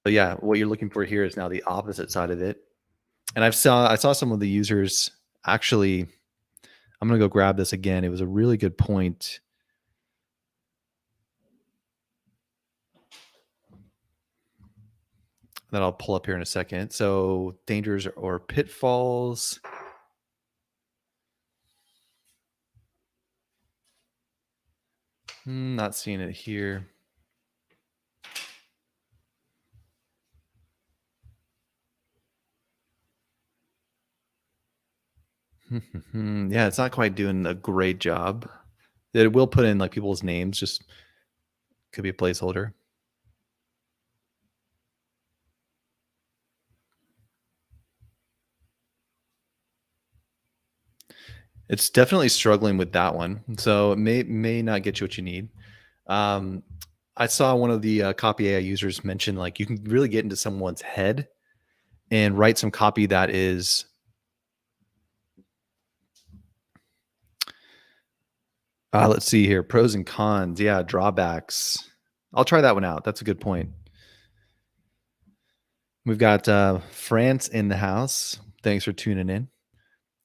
So yeah, what you're looking for here is now the opposite side of it. And I saw some of the users actually. I'm gonna go grab this again. It was a really good point that I'll pull up here in a second. So dangers or pitfalls. Not seeing it here. Yeah, it's not quite doing a great job. It will put in like people's names, just could be a placeholder. It's definitely struggling with that one. So it may not get you what you need. Um, I saw one of the copy AI users mention like you can really get into someone's head and write some copy that is let's see here, pros and cons. Yeah, drawbacks. I'll try that one out. That's a good point. We've got France in the house. Thanks for tuning in.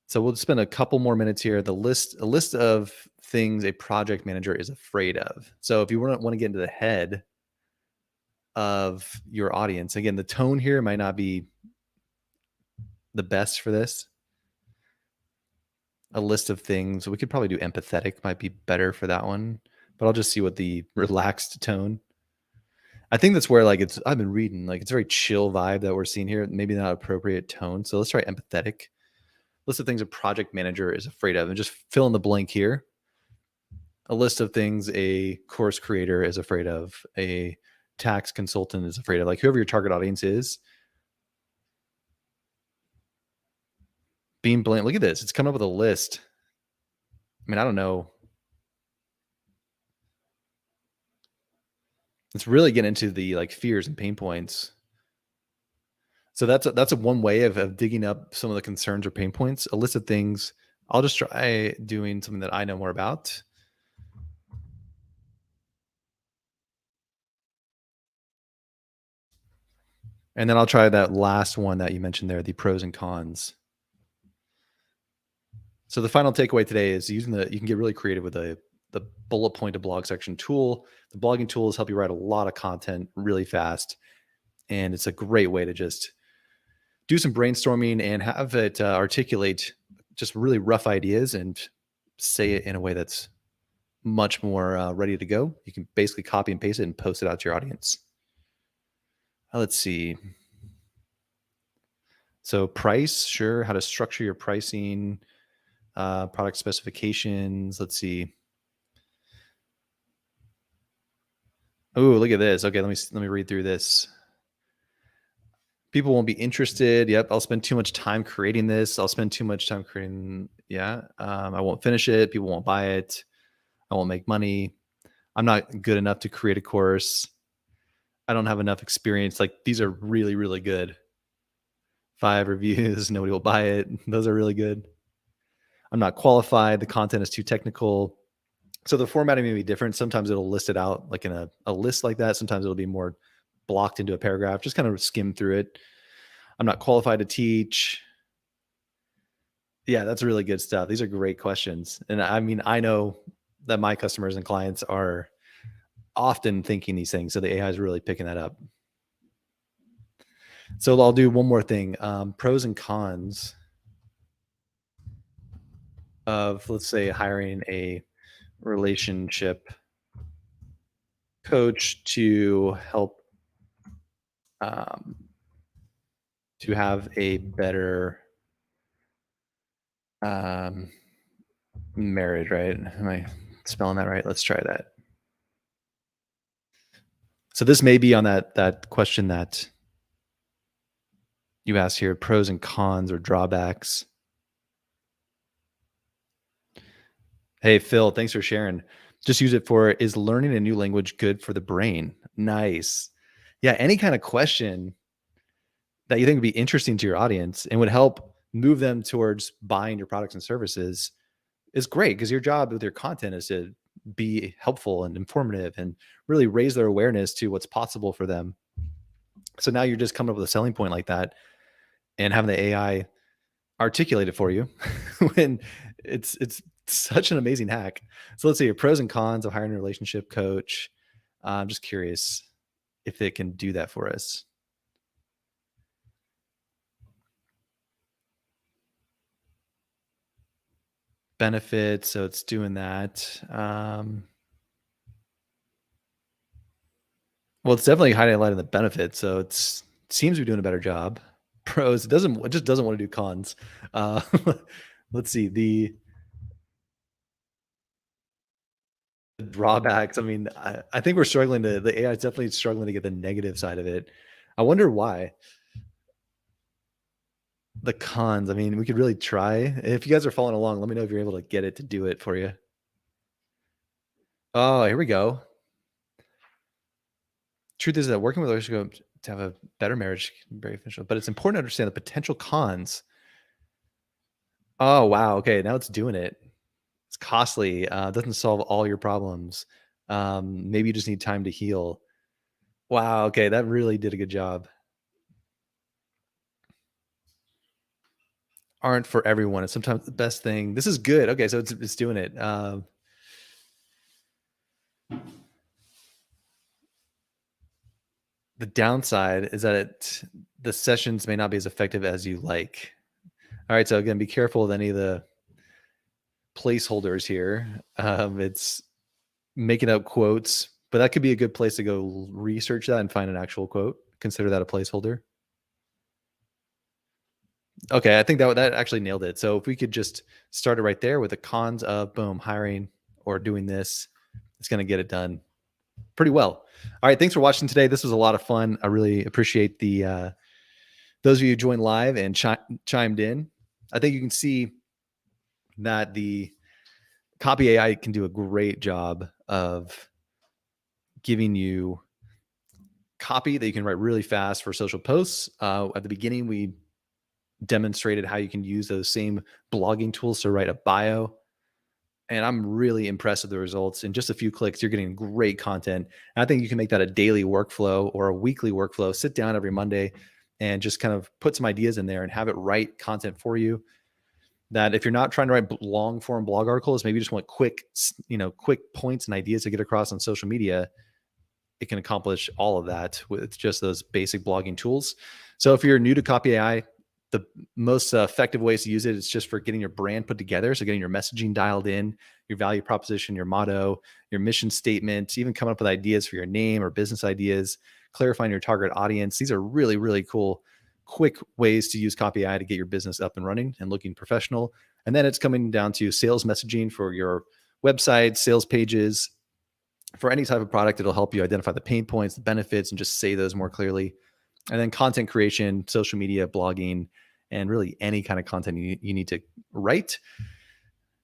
So we'll spend a couple more minutes here. A list of things a project manager is afraid of. So if you want to get into the head of your audience, again, the tone here might not be the best for this. A list of things. We could probably do empathetic, might be better for that one. But I'll just see what the relaxed tone. I think that's where like I've been reading, like it's a very chill vibe that we're seeing here. Maybe not appropriate tone. So let's try empathetic. List of things a project manager is afraid of, and just fill in the blank here. A list of things a course creator is afraid of, a tax consultant is afraid of, like whoever your target audience is. Being blank. Look at this. It's coming up with a list. I mean, I don't know. It's really getting into the like fears and pain points. So that's a one way of digging up some of the concerns or pain points. A list of things. I'll just try doing something that I know more about. And then I'll try that last one that you mentioned there, the pros and cons. So the final takeaway today is you can get really creative with the bullet point to blog section tool. The blogging tools help you write a lot of content really fast. And it's a great way to just do some brainstorming and have it articulate just really rough ideas and say it in a way that's much more ready to go. You can basically copy and paste it and post it out to your audience. Let's see. So price, sure. How to structure your pricing, product specifications. Let's see. Oh, look at this. Okay, let me read through this. People won't be interested. Yep, I'll spend too much time creating this. I'll spend too much time creating. Yeah, I won't finish it. People won't buy it. I won't make money. I'm not good enough to create a course. I don't have enough experience. Like these are really, really good. 5 reviews. Nobody will buy it. Those are really good. I'm not qualified. The content is too technical. So the formatting may be different. Sometimes it'll list it out like in a list like that. Sometimes it'll be more blocked into a paragraph. Just kind of skim through it. I'm not qualified to teach. Yeah, that's really good stuff. These are great questions. And I mean, I know that my customers and clients are often thinking these things. So the AI is really picking that up. So I'll do one more thing. Pros and cons of, let's say, hiring a relationship coach to help um, to have a better um, marriage, right? Am I spelling that right? Let's try that. So this may be on that question that you asked here, pros and cons or drawbacks. Hey, Phil, thanks for sharing. Just use it for, is learning a new language good for the brain? Nice. Yeah, any kind of question that you think would be interesting to your audience and would help move them towards buying your products and services is great, because your job with your content is to be helpful and informative and really raise their awareness to what's possible for them. So now you're just coming up with a selling point like that and having the AI articulate it for you when it's such an amazing hack. So let's see your pros and cons of hiring a relationship coach. I'm just curious if it can do that for us. Benefits, so it's doing that. Well, it's definitely highlighting the benefits, so it seems to be doing a better job. Pros, it just doesn't want to do cons. Uh, let's see the drawbacks. I mean, I think we're struggling to the AI is definitely struggling to get the negative side of it. I wonder why. The cons, I mean, we could really try. If you guys are following along, let me know if you're able to get it to do it for you. Oh, here we go. Truth is that working with a relationship to have a better marriage can be very beneficial, but it's important to understand the potential cons. Oh, wow. Okay, now it's doing it. It's costly. Doesn't solve all your problems. Maybe you just need time to heal. Wow. Okay, that really did a good job. Aren't for everyone. It's sometimes the best thing. This is good. Okay, so it's doing it. The downside is that the sessions may not be as effective as you like. All right, so again, be careful with any of the placeholders here. It's making up quotes, but that could be a good place to go research that and find an actual quote. Consider that a placeholder. Okay, I think that actually nailed it. So if we could just start it right there with the cons of boom, hiring or doing this, it's going to get it done pretty well. All right, thanks for watching today. This was a lot of fun. I really appreciate the those of you who joined live and chimed in. I think you can see that the Copy AI can do a great job of giving you copy that you can write really fast for social posts. At the beginning, we demonstrated how you can use those same blogging tools to write a bio. And I'm really impressed with the results. In just a few clicks, you're getting great content. And I think you can make that a daily workflow or a weekly workflow. Sit down every Monday and just kind of put some ideas in there and have it write content for you. That if you're not trying to write long form blog articles, maybe you just want quick points and ideas to get across on social media, it can accomplish all of that with just those basic blogging tools. So if you're new to CopyAI, the most effective ways to use it is just for getting your brand put together. So getting your messaging dialed in, your value proposition, your motto, your mission statement, even coming up with ideas for your name or business ideas, clarifying your target audience. These are really, really cool, quick ways to use CopyAI to get your business up and running and looking professional. And then it's coming down to sales messaging for your website, sales pages. For any type of product, it'll help you identify the pain points, the benefits, and just say those more clearly. And then content creation, social media, blogging, and really any kind of content you need to write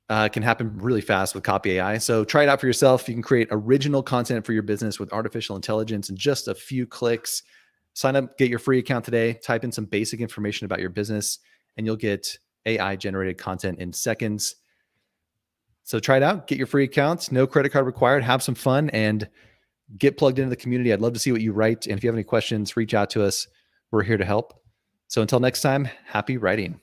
can happen really fast with CopyAI. So try it out for yourself. You can create original content for your business with artificial intelligence in just a few clicks. Sign up, get your free account today, type in some basic information about your business, and you'll get AI generated content in seconds. So try it out, get your free account, no credit card required, have some fun, and get plugged into the community. I'd love to see what you write. And if you have any questions, reach out to us. We're here to help. So until next time, happy writing.